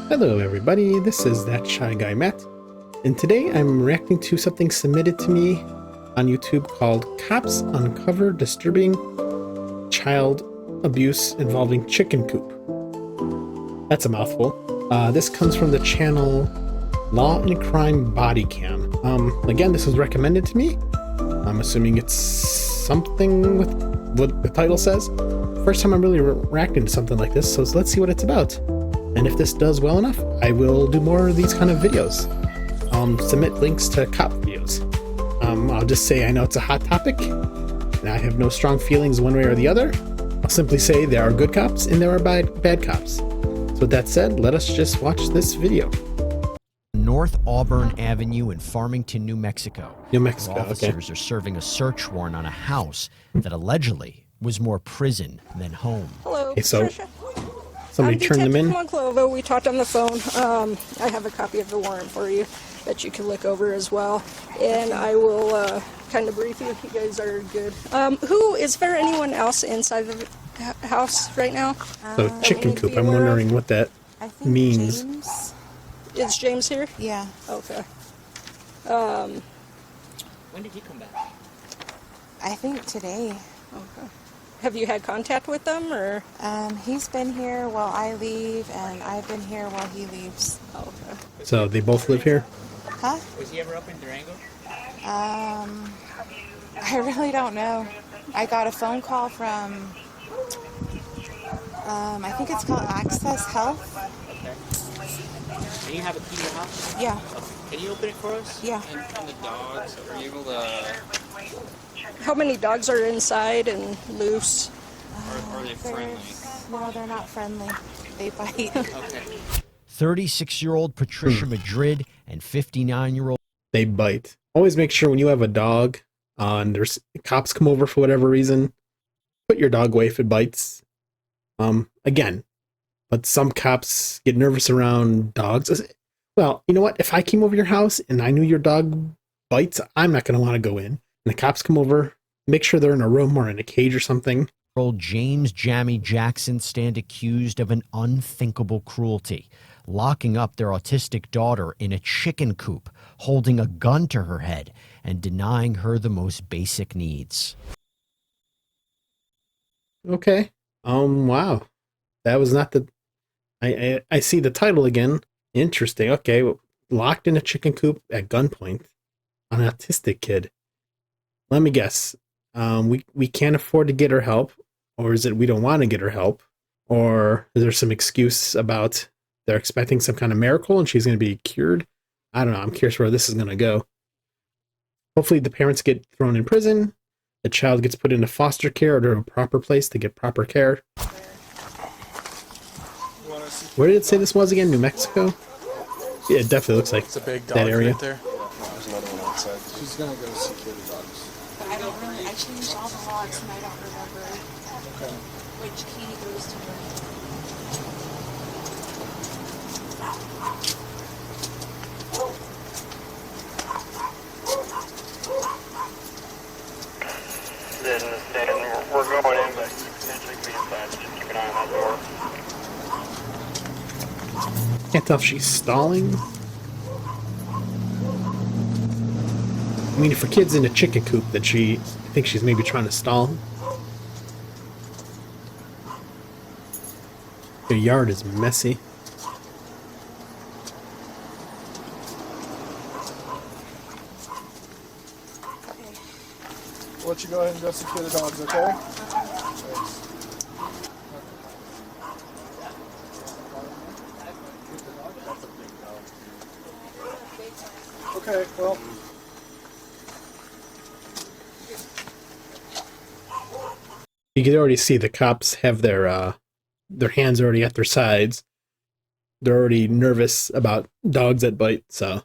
Hello everybody, this is That Shy Guy Matt, and today I'm reacting to something submitted to me on YouTube called Cops Uncover Disturbing Child Abuse Involving Chicken Coop. That's a mouthful. This comes from the channel Law and Crime Bodycam. Again, this was recommended to me. I'm assuming it's something with what the title says. First time I'm really reacting to something like this, so let's see what it's about. And if this does well enough, I will do more of these kind of videos. Submit links to cop videos. I'll just say I know it's a hot topic, and I have no strong feelings one way or the other. I'll simply say there are good cops and there are bad cops. So with that said, let us just watch this video. North Auburn Avenue in Farmington, New Mexico. New Mexico, Officers are serving a search warrant on a house that allegedly was more prison than home. Hello, Okay, so Patricia. somebody turned them in. Monclova. We talked on the phone. I have a copy of the warrant for you that you can look over as well, and I will kind of brief you. You guys are good. Is there anyone else inside the house right now? So chicken coop, I'm wondering what that means. James. Is James here? Yeah. Okay. When did he come back? I think today. Okay. Have you had contact with them, or? He's been here while I leave, and I've been here while he leaves. Okay. So they both live here? Huh? Was he ever up in Durango? I really don't know. I got a phone call from, I think it's called Access Health. Okay. And you have a key to your house? Yeah. Okay. Can you open it for us? Yeah. And the dogs, are you able to... How many dogs are inside and loose? Are they friendly? No, they're not friendly. They bite. Okay. 36-year-old Patricia Madrid and 59-year-old They bite. Always make sure when you have a dog, and there's cops come over for whatever reason, put your dog away if it bites. Again, but some cops get nervous around dogs. Well, you know what? If I came over your house and I knew your dog bites, I'm not going to want to go in. And the cops come over, make sure they're in a room or in a cage or something. James Jammy Jackson stand accused of an unthinkable cruelty, locking up their autistic daughter in a chicken coop, holding a gun to her head, and denying her the most basic needs. Okay. Wow. That was not the... I see the title again. Interesting. Okay. Well, locked in a chicken coop at gunpoint on an autistic kid. Let me guess. We can't afford to get her help, or is it we don't want to get her help, or is there some excuse about they're expecting some kind of miracle and she's going to be cured? I don't know. I'm curious where this is going to go. Hopefully the parents get thrown in prison. The child gets put into foster care or to a proper place to get proper care. Where did it say this was again? New Mexico? Yeah, it definitely looks like It's a big dog that area. right there. There's another one outside. She's gonna go secure the dogs. I don't really, I changed all the locks, and I don't remember which key goes to where. Then we're going in, but potentially could be inside. Just keep an eye on that door. Can't tell if she's stalling. I mean, for kids in a chicken coop, that I think she's maybe trying to stall. The yard is messy. We'll let you go ahead and go secure the dogs, okay? Thanks. Okay, well. You can already see the cops have their hands already at their sides. They're already nervous about dogs that bite. So,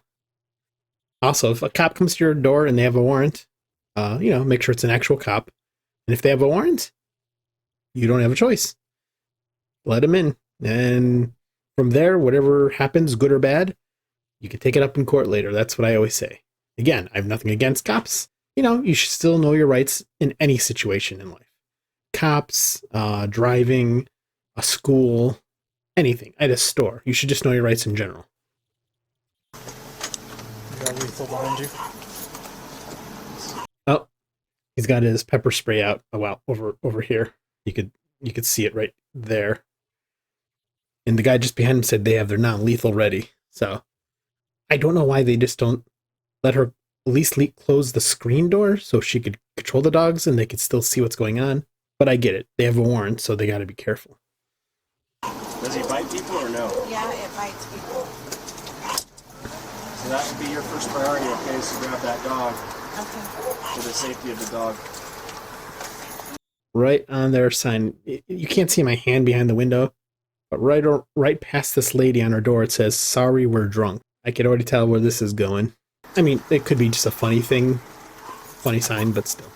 also, if a cop comes to your door and they have a warrant, make sure it's an actual cop. And if they have a warrant, you don't have a choice. Let them in, and from there, whatever happens, good or bad, you can take it up in court later. That's what I always say. Again, I have nothing against cops. You should still know your rights in any situation in life. Cops, driving, a school, anything at a store. You should just know your rights in general. You got lethal behind you. Oh, he's got his pepper spray out. Oh wow, over here. You could see it right there. And the guy just behind him said they have their non-lethal ready. So I don't know why they just don't let her at least close the screen door so she could control the dogs and they could still see what's going on. But I get it. They have a warrant, so they got to be careful. Does he bite people or no? Yeah, it bites people. So that would be your first priority, okay, is to grab that dog Okay. for the safety of the dog. Right on their sign. You can't see my hand behind the window, but right past this lady on her door, it says, "Sorry, we're drunk." I could already tell where this is going. I mean, it could be just a funny thing, funny sign, but still.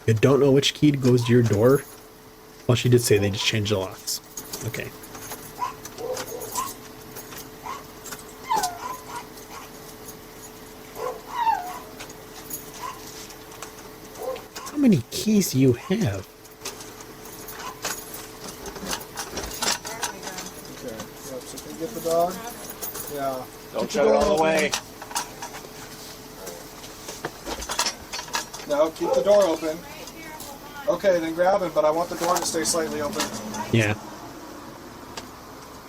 You don't know which key goes to your door? Well, she did say they just changed the locks. Okay. How many keys do you have? Okay. Yep. So can you get the dog? Yeah. Don't shut it all the way. No, keep the door open. Okay, then grab him, but I want the door to stay slightly open. Yeah.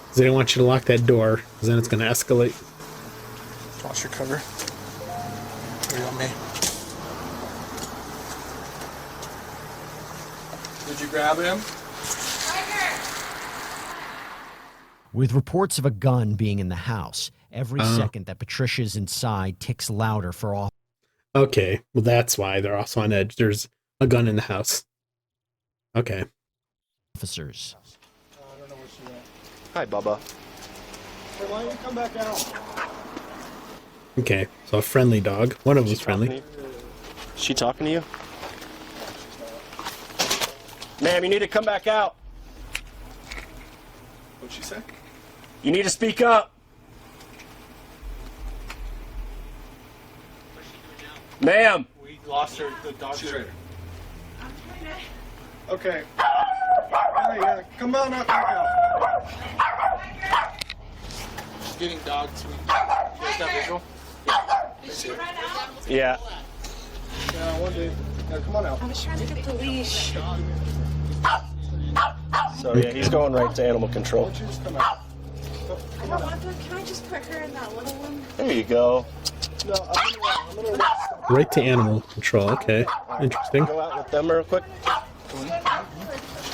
Because they don't want you to lock that door, because then it's going to escalate. Toss your cover. Or you want me? Did you grab him? With reports of a gun being in the house, every second that Patricia's inside ticks louder for Okay, well that's why they're also on edge. There's a gun in the house. Okay. officers. I don't know where she went. Hi, Bubba. Hey, why don't you come back out? Okay, so a friendly dog. One of them's friendly. She talking to you? Ma'am, you need to come back out. What'd she say? You need to speak up. Ma'am. We lost her. The dog. She's right. Okay. Yeah, come on out, back out. She's getting dogged. So get that visual. Yeah. Yeah, one day. Yeah, come on out. I was trying to get the leash. So yeah, he's going right to animal control. Why don't you just come out? I don't want to. Can I just put her in that little one? There you go. No, I'm gonna Right to animal control. Okay, interesting. Go out with them real quick.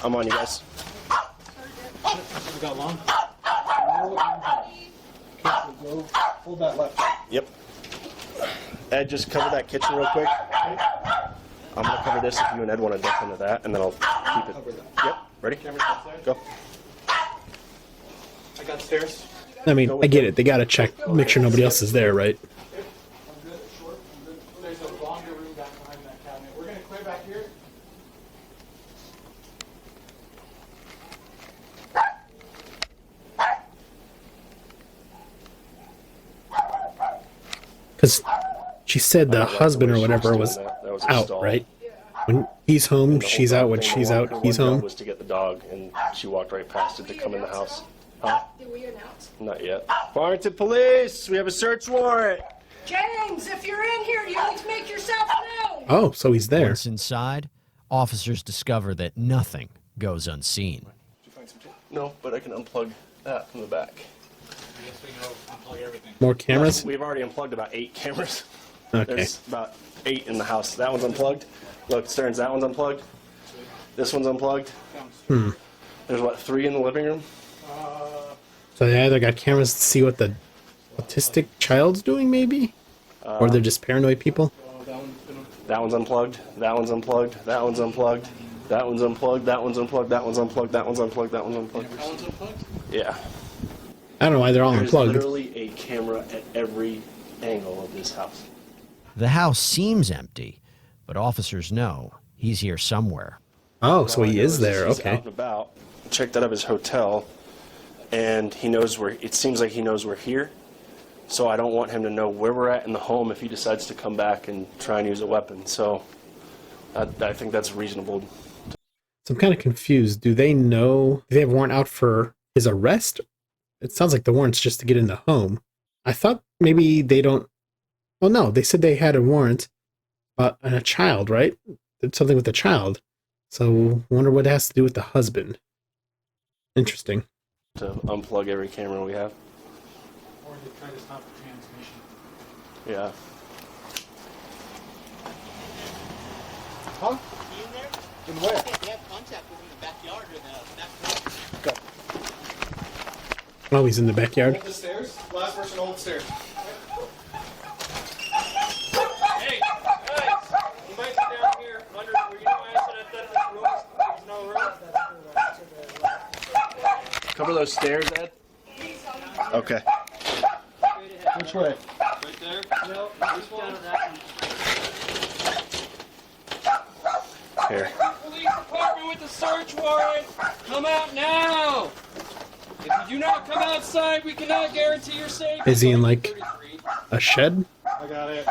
I'm on you guys. We got long. Go hold that left. Yep. Ed, just cover that kitchen real quick. I'm gonna cover this if you and Ed want to duck into that, and then I'll keep it. Yep. Ready? Go. I got stairs. I mean, I get it. They gotta check, make sure nobody else is there, right? I'm good. Short. I'm good. There's a longer room back behind that cabinet. We're gonna clear back here. Because she said the husband or whatever was That was a out, stall. right? When he's home, The whole she's out. When thing, she's her out, one he's job home. was to get the dog, and she walked right past it to come in the house. Huh? Did we announce? Not yet. Farmington Police, we have a search warrant. James, if you're in here, you need to make yourself known. Oh, so he's there. Once inside, officers discover that nothing goes unseen. Did you find some tape? No, but I can unplug that from the back. Yes, we know. Unplug everything. More cameras? We've already unplugged about 8 cameras. Okay. There's about 8 in the house. That one's unplugged. Look, Stearns, that one's unplugged. This one's unplugged. There's what, 3 in the living room? So they either got cameras to see what the autistic child's doing, maybe? Or they're just paranoid people? That one's unplugged. That one's unplugged. That one's unplugged. That one's unplugged. That one's unplugged. That one's unplugged. That one's unplugged. That one's unplugged. That one's unplugged? Yeah. I don't know why they're all There's unplugged. literally a camera at every angle of this house. The house seems empty, but officers know he's here somewhere. Oh, so he is there. He's Okay. out and about. Checked out of his hotel, and he knows where. It seems like he knows we're here. So I don't want him to know where we're at in the home if he decides to come back and try and use a weapon. So I think that's reasonable. So I'm kind of confused. Do they know? Do they have a warrant out for his arrest? It sounds like the warrant's just to get in the home. I thought maybe they don't. Oh no, they said they had a warrant on a child, right? Did something with the child. So wonder what it has to do with the husband. Interesting. To unplug every camera we have. Or to try to stop the transmission. Yeah. Huh? You in there? In where? You have contact with him in the backyard or the back door. Oh, he's in the backyard. Hold the stairs. Last person hold the stairs. Hey, guys, you might be down here under where you know I said I thought this room, there's no room. Cover those stairs, Ed. Okay. Which way? Right there? No, this one. Here. Police department with the search warrant. Come out now. If you do not come outside, we cannot guarantee your safety. Is he in like a shed? I got it.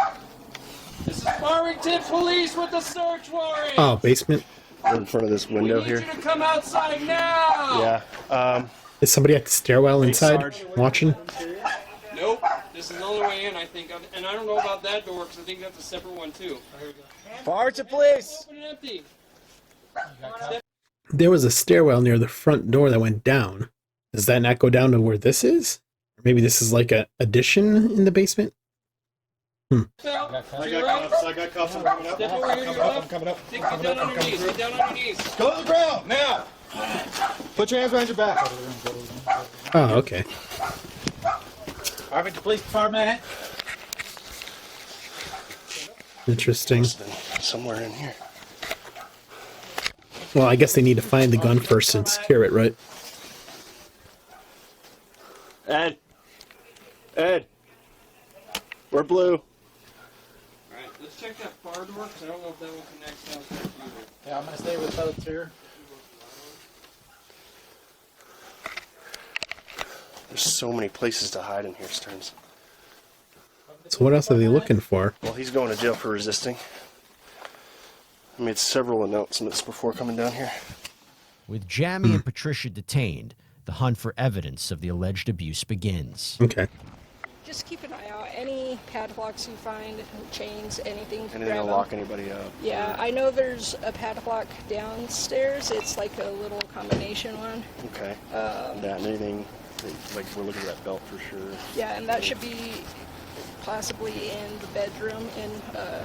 This is Farmington Police with the search warrant. Oh, basement. We're in front of this We window need here. you to come outside now. Yeah. Is somebody at the stairwell inside Sarge. watching? Nope. This is the only way in, I think. And I don't know about that door because I think that's a separate one too. Farmington Police. Open and empty. There was a stairwell near the front door that went down. Does that not go down to where this is? Or maybe this is like a addition in the basement? Phil, I to your got right. cuffs. I got cuffs. I'm coming up. Step over here to your left. Coming up. Get down on your knees. Get down on your knees. Go to the ground now. Put your hands behind your back. Oh, okay. Farmington Police Department. Interesting. Somewhere in here. Well, I guess they need to find the gun first and secure it, right? Ed. Ed. We're blue. Alright, let's check that far door because I don't know if that will connect downstairs either. Yeah, I'm gonna stay with those here. There's so many places to hide in here, Stearns. So what else are they looking for? Well, he's going to jail for resisting. I made several announcements before coming down here. With Jamie and Patricia detained, the hunt for evidence of the alleged abuse begins. Okay. Just keep an eye out. Any padlocks you find, chains, anything. Anything grab to 'em. lock anybody up. Yeah, I know there's a padlock downstairs. It's like a little combination one. Okay. That and anything, like we're looking at that belt for sure. Yeah, and that should be possibly in the bedroom in a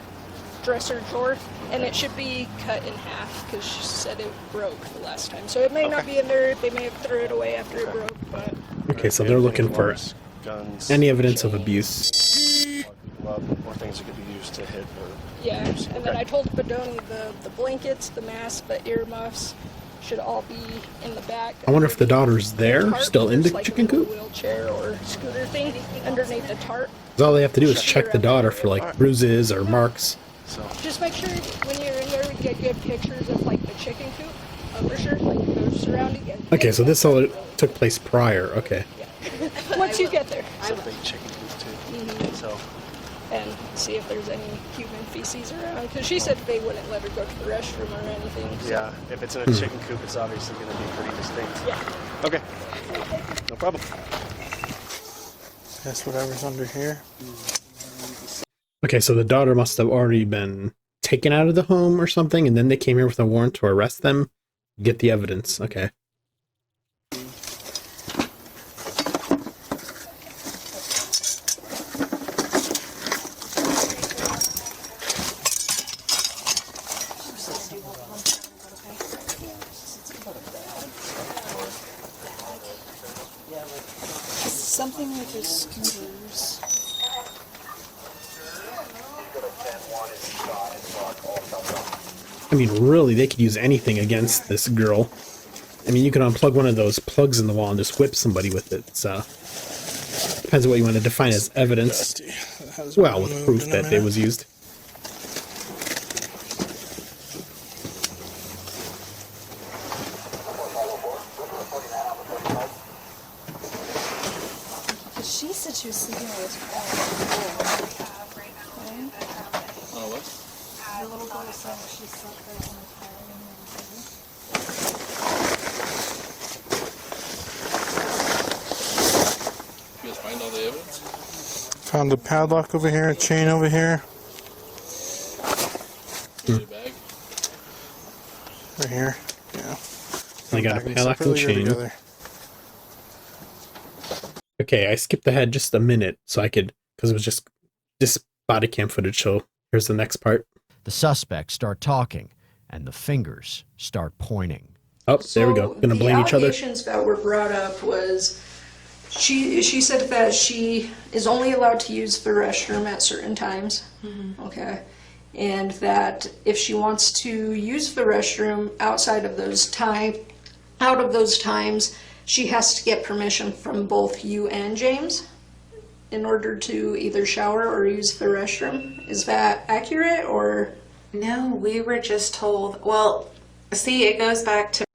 dresser drawer, and it should be cut in half because she said it broke the last time. So it may not be in there. They may have thrown it away after it broke, but Okay, so they're looking for guns, any evidence of chains, abuse. glove, or things that could be used to hit or yeah. abuse. And then I told Bedoni the blankets, the mask, the earmuffs should all be in the back. I wonder if the daughter's there, Tarp, still in the there's like chicken a little coop? wheelchair or scooter thing underneath the tarp. 'Cause all they have to do is check the daughter for like bruises or marks. So Just make sure when you're in there, we get good pictures of like the chicken coop for sure, like those surrounding. Okay, so this all took place prior. Okay. Once you get there, it's a big chicken coop too. So and see if there's any human feces around, because she said they wouldn't let her go to the restroom or anything. So. yeah, if it's in a chicken coop, it's obviously going to be pretty distinct. Yeah. Okay. No problem. That's whatever's under here. Okay, so the daughter must have already been taken out of the home or something, and then they came here with a warrant to arrest them, get the evidence. Okay. Something with his scooters. I mean, really, they could use anything against this girl. I mean, you can unplug one of those plugs in the wall and just whip somebody with it. So, depends on what you want to define as evidence. Well, with proof that it was used. She said she was sleeping with his Oh, what? the little boy just said she slept there on the tile and everything. You guys find all the evidence? Found a padlock over here, a chain over here, In your bag? right here. Yeah. They got a Bagging padlock stuff and really chain. together. Okay, I skipped ahead just a minute so I could, because it was just this body cam footage. So here's the next part. The suspects start talking, and the fingers start pointing. Oh, there we go. Gonna blame each other. The allegations that were brought up was she said that she is only allowed to use the restroom at certain times. Okay. And that if she wants to use the restroom outside of those times, she has to get permission from both you and James in order to either shower or use the restroom. Is that accurate, or? No, we were just told, well, see, it goes back to,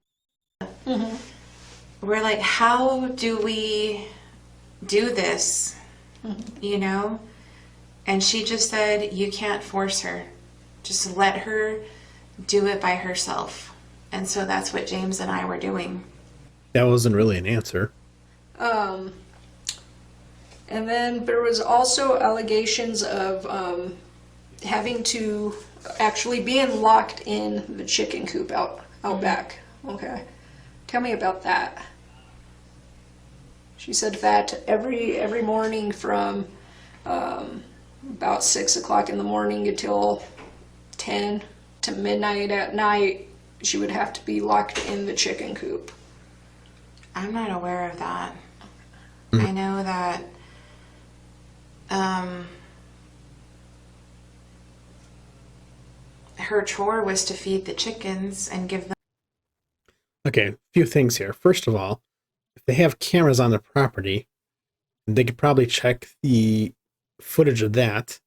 we're like, how do we do this? You know? And she just said, you can't force her. Just let her do it by herself. And so that's what James and I were doing. That wasn't really an answer. And then there was also allegations of having to actually being locked in the chicken coop out back. Okay. Tell me about that. She said that every morning from about 6 o'clock in the morning until 10 to midnight at night, she would have to be locked in the chicken coop. I'm not aware of that. I know that her chore was to feed the chickens and give them. Okay, a few things here. First of all, if they have cameras on the property, they could probably check the footage of that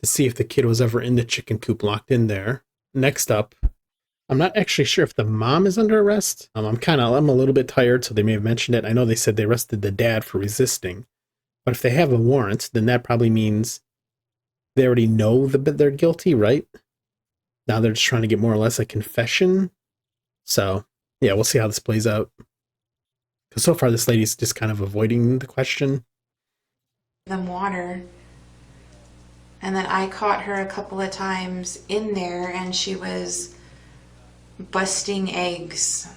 to see if the kid was ever in the chicken coop locked in there. Next up, I'm not actually sure if the mom is under arrest. I'm a little bit tired, so they may have mentioned it. I know they said they arrested the dad for resisting. But if they have a warrant, then that probably means they already know that they're guilty, right? Now they're just trying to get more or less a confession. So, yeah, we'll see how this plays out. Because so far this lady's just kind of avoiding the question. Them water. And then I caught her a couple of times in there and she was busting eggs.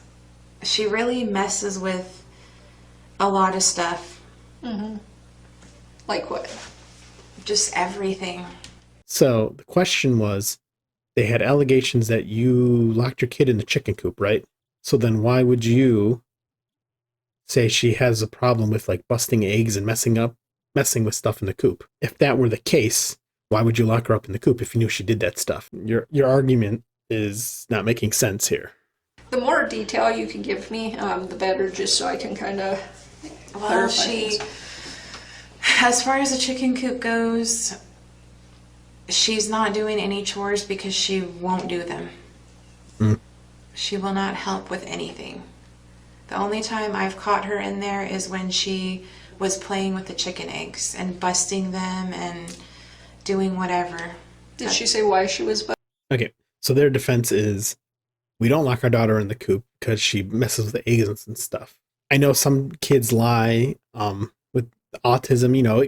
She really messes with a lot of stuff. Like what? Just everything. So the question was, they had allegations that you locked your kid in the chicken coop, right? So then why would you say she has a problem with like busting eggs and messing with stuff in the coop? If that were the case, why would you lock her up in the coop if you knew she did that stuff? Your argument is not making sense here. The more detail you can give me, the better, just so I can kind of Well, as far as the chicken coop goes, she's not doing any chores because she won't do them. She will not help with anything. The only time I've caught her in there is when she was playing with the chicken eggs and busting them and doing whatever. Did she say why she was? Okay, so their defense is, we don't lock our daughter in the coop because she messes with the eggs and stuff. I know some kids lie with autism. You know,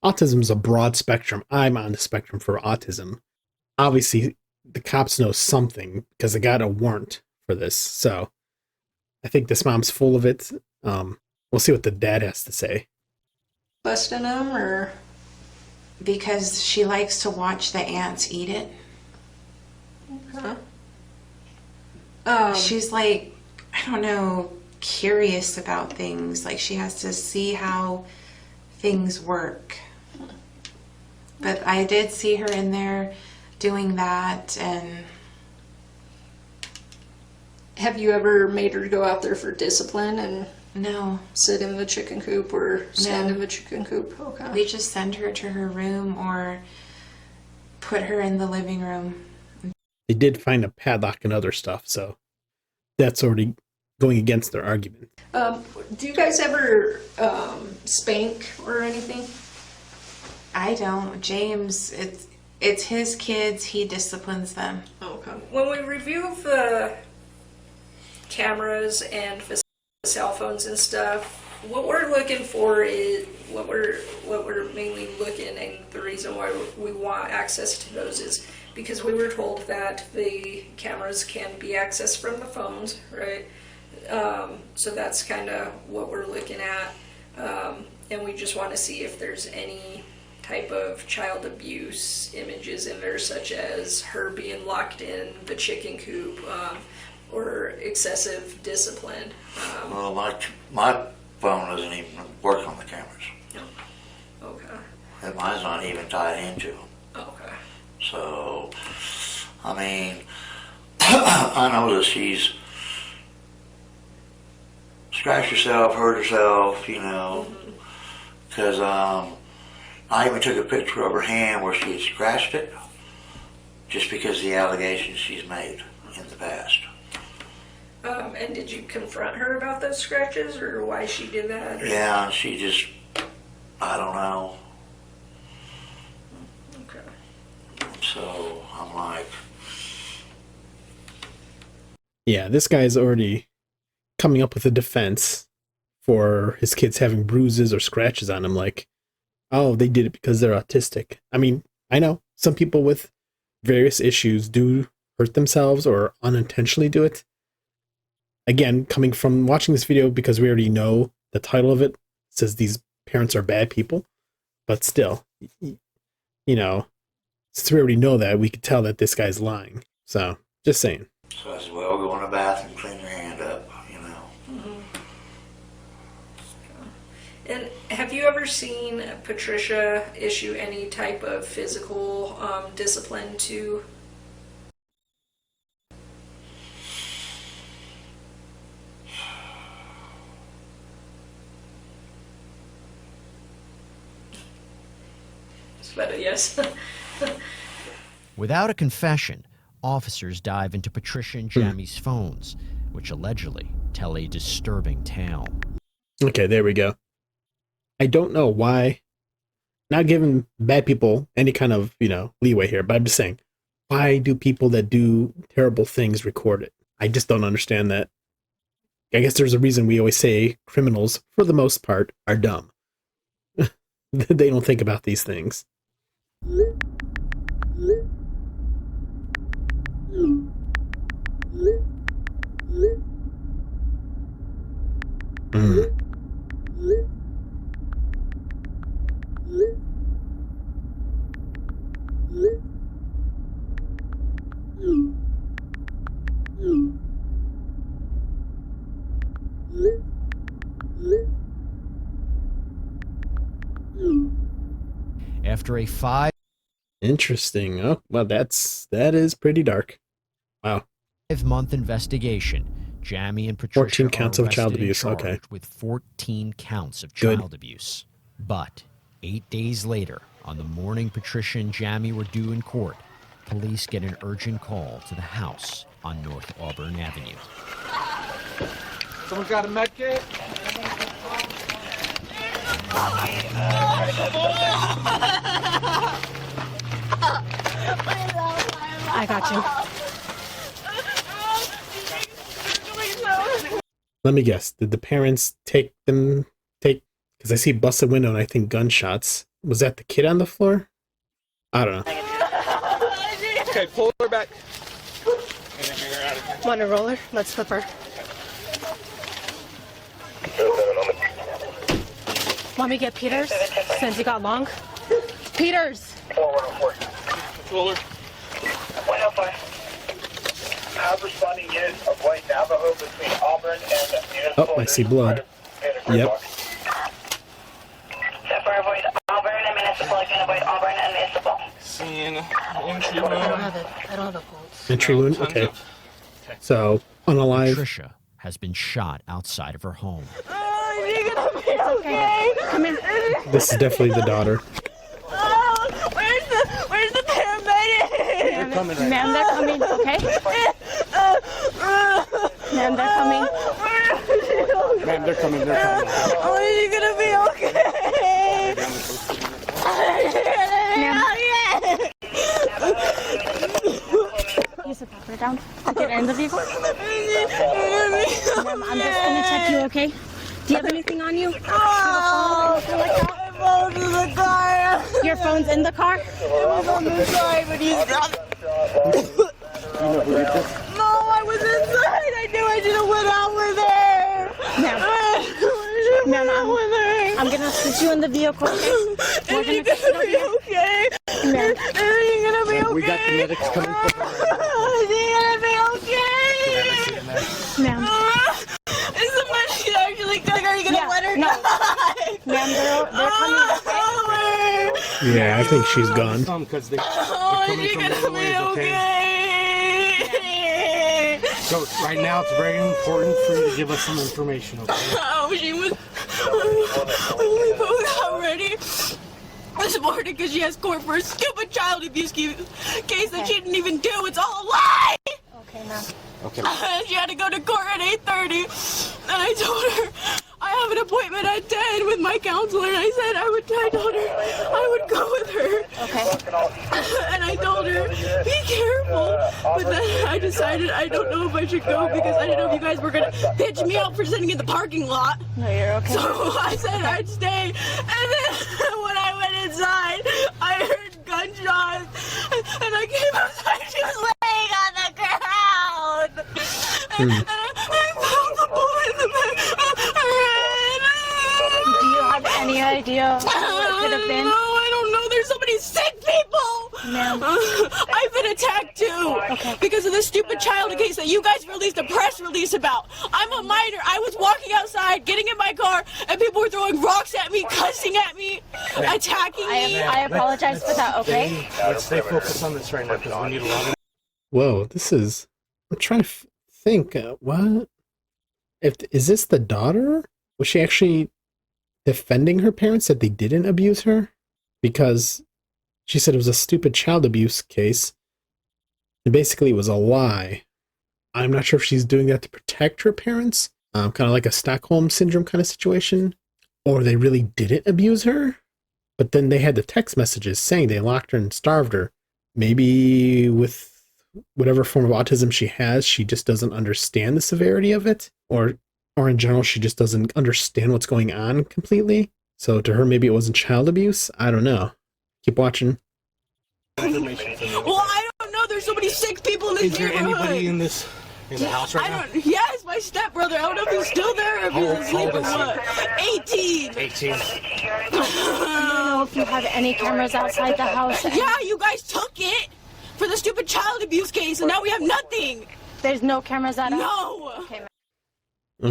autism is a broad spectrum. I'm on the spectrum for autism. Obviously, the cops know something because they got a warrant for this. So I think this mom's full of it. We'll see what the dad has to say. Busting them, or? Because she likes to watch the ants eat it. She's like, I don't know, curious about things. Like she has to see how things work. But I did see her in there doing that. And Have you ever made her go out there for discipline and no, sit in the chicken coop or stand No. in the chicken coop? Okay. we just send her to her room or put her in the living room. They did find a padlock and other stuff, so that's already going against their argument. Do you guys ever spank or anything? I don't. James, It's his kids. He disciplines them. Okay. When we review the cameras and cell phones and stuff, what we're looking for is what we're mainly looking, and the reason why we want access to those is because we were told that the cameras can be accessed from the phones, right? So that's kind of what we're looking at, and we just want to see if there's any type of child abuse images in there, such as her being locked in the chicken coop, or excessive discipline. Well, my phone doesn't even work on the cameras. Okay. And mine's not even tied into them. Okay. So, I mean, I know that she's scratched herself, hurt herself, you know, because I even took a picture of her hand where she had scratched it, just because of the allegations she's made in the past. And did you confront her about those scratches, or why she did that? Yeah, and she just, I don't know. Okay. So I'm like, Yeah, this guy's already coming up with a defense for his kids having bruises or scratches on them. Like, oh, they did it because they're autistic. I mean, I know some people with various issues do hurt themselves or unintentionally do it. Again, coming from watching this video, because we already know the title of it says these parents are bad people, but still, you know, since we already know that, we could tell that this guy's lying. So, just saying. so I said, well, go in the bathroom, clean your hand up, you know. And have you ever seen Patricia issue any type of physical discipline to? But yes. Without a confession, officers dive into Patricia and Jammy's phones, which allegedly tell a disturbing tale. Okay, there we go. I don't know why, not giving bad people any kind of, you know, leeway here, but I'm just saying, why do people that do terrible things record it? I just don't understand that. I guess there's a reason we always say criminals, for the most part, are dumb. They don't think about these things. After a 5 Interesting. Oh, well, that is pretty dark. Wow. month investigation, Jammy and Patricia 14 counts of child abuse. Okay. with 14 counts of Good. child abuse. But 8 days later, on the morning Patricia and Jammy were due in court, police get an urgent call to the house on North Auburn Avenue. Someone got a med kit? I got you. Let me guess. Did the parents take, because I see busted window and I think gunshots. Was that the kid on the floor? I don't know. Okay, pull her back. Want a roller? Let's flip her. Want me to get Peters? Since you got long? Peters! Pull her. 105. Have responding units of White Navajo between Auburn and Municipal. Oh, I see blood. Yep. Avoid Auburn and Municipal. Again, avoid Auburn and Municipal. Seeing entry I don't wound. have it. I don't have a pulse. Entry wound? Tons Okay. of- So, unalive. Patricia has been shot outside of her home. It's okay. Come here. This is definitely the daughter. Where's the paramedic? Ma'am, they're coming, okay? Ma'am, they're coming. Man, they're coming. Oh, are you gonna be okay? Ma'am. Ma'am, I'm just gonna check you, okay? Do you have anything on you? Your phone's in the car? It was on the side, but he's not. No, I was inside. I knew I should have went out with her. Ma'am, I'm gonna put you in the vehicle, okay? Is she gonna be okay? Ma'am. Is she gonna be okay? We got the medics coming from Is she gonna be okay? Ma'am. Is somebody actually like, are you gonna let her die? Ma'am, they're coming. Yeah, I think she's gone. Because they're Oh, is coming she from gonna different be ways, okay? So right now it's very important for you to give us some information, okay? Oh, she was. We both got ready this morning because she has court for a stupid child abuse case that she didn't even do. It's all a lie. Okay, ma'am. Okay. She had to go to court at 8:30, and I told her I have an appointment at 10 with my counselor, and I said I told her I would go with her. Okay. And I told her, be careful. But then I decided I don't know if I should go because I didn't know if you guys were gonna pitch me out for sitting in the parking lot. No, you're okay. So I said I'd stay, and then when I went inside, I heard gunshots, and I came outside. She was laying on the ground, and I felt the bullet in the back of her head. Do you have any idea who it could have been? No, I don't know. There's so many sick people. Ma'am. I've been attacked too because of this stupid child case that you guys released a press release about. I'm a minor. I was walking outside, getting in my car, and people were throwing rocks at me, cussing at me, attacking me. I apologize for that, okay? Let's stay focused on this right now because we need a lot of... Whoa, this is... I'm trying to think. What? Is this the daughter? Was she actually defending her parents that they didn't abuse her? Because she said it was a stupid child abuse case. And basically it was a lie. I'm not sure if she's doing that to protect her parents. Kind of like a Stockholm Syndrome kind of situation. Or they really didn't abuse her. But then they had the text messages saying they locked her and starved her. Maybe with whatever form of autism she has, she just doesn't understand the severity of it. Or in general, she just doesn't understand what's going on completely. So to her, maybe it wasn't child abuse. I don't know. Keep watching. Well, I don't know. There's so many sick people in this Is there neighborhood. anybody in the house right now? Yes, my stepbrother. I don't know if he's still there or if he's asleep or what. 18. 18. I don't know if you have any cameras outside the house. Yeah, you guys took it for the stupid child abuse case, and now we have nothing. There's no cameras at all? No. Okay, ma'am.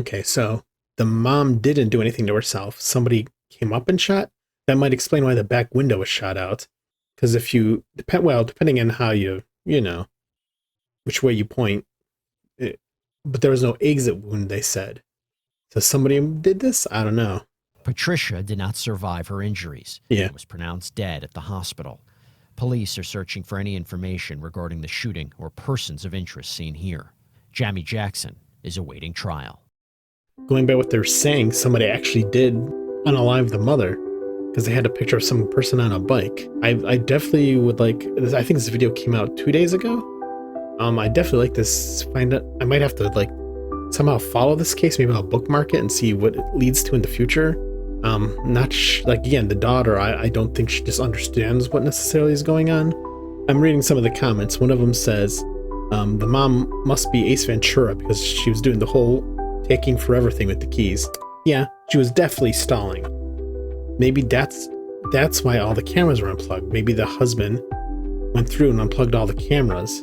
Okay, so the mom didn't do anything to herself. Somebody came up and shot. That might explain why the back window was shot out. Because if you, depending on how you know, which way you point, but there was no exit wound, they said. So somebody did this? I don't know. Patricia did not survive her injuries. Yeah. And was pronounced dead at the hospital. Police are searching for any information regarding the shooting or persons of interest seen here. Jamie Jackson is awaiting trial. Going by what they're saying, somebody actually did unalive the mother because they had a picture of some person on a bike. I definitely would like, I think this video came out 2 days ago. I definitely like this. Find out. I might have to like somehow follow this case. Maybe I'll bookmark it and see what it leads to in the future. Not like again, the daughter, I don't think she just understands what necessarily is going on. I'm reading some of the comments. One of them says, the mom must be Ace Ventura because she was doing the whole taking forever thing with the keys. Yeah, she was definitely stalling. Maybe that's why all the cameras were unplugged. Maybe the husband went through and unplugged all the cameras.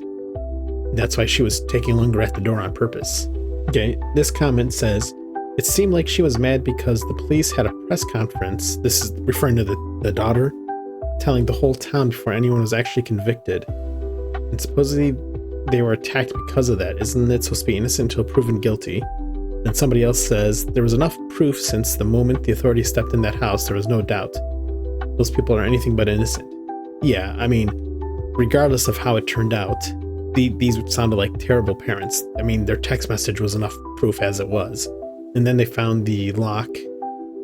That's why she was taking longer at the door on purpose. Okay, this comment says, it seemed like she was mad because the police had a press conference, this is referring to the daughter, telling the whole town before anyone was actually convicted. And supposedly they were attacked because of that. Isn't it supposed to be innocent until proven guilty? And somebody else says, there was enough proof since the moment the authorities stepped in that house, there was no doubt. Those people are anything but innocent. Yeah, I mean, regardless of how it turned out, these sounded like terrible parents. I mean, their text message was enough proof as it was. And then they found the lock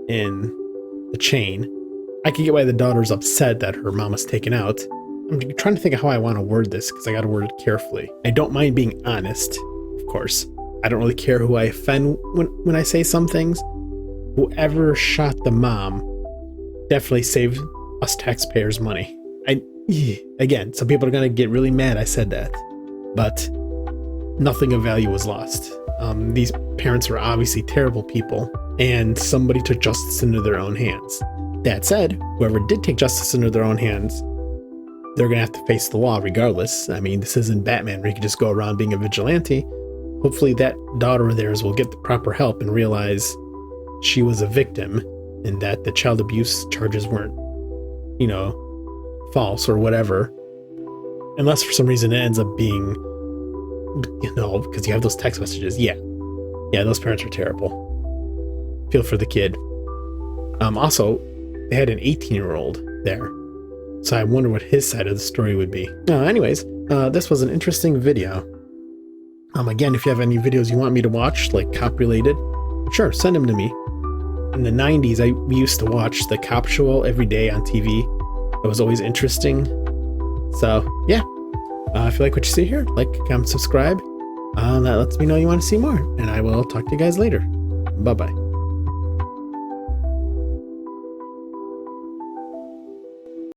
in the chain. I could get why the daughter's upset that her mom was taken out. I'm trying to think of how I want to word this because I got to word it carefully. I don't mind being honest, of course. I don't really care who I offend when I say some things. Whoever shot the mom definitely saved us taxpayers money. Again, some people are going to get really mad I said that, but nothing of value was lost. These parents were obviously terrible people, and somebody took justice into their own hands. That said, whoever did take justice into their own hands, they're going to have to face the law regardless. I mean, this isn't Batman where you can just go around being a vigilante. Hopefully that daughter of theirs will get the proper help and realize she was a victim and that the child abuse charges weren't, false or whatever. Unless for some reason it ends up being, because you have those text messages. Yeah, those parents are terrible. Feel for the kid. Also, they had an 18-year-old there. So I wonder what his side of the story would be. Anyways, this was an interesting video. Again, if you have any videos you want me to watch, like cop related, sure, send them to me. In the 90s, we used to watch the cop show every day on TV. It was always interesting. So, yeah. If you like what you see here, like, comment, subscribe. That lets me know you want to see more. And I will talk to you guys later. Bye-bye.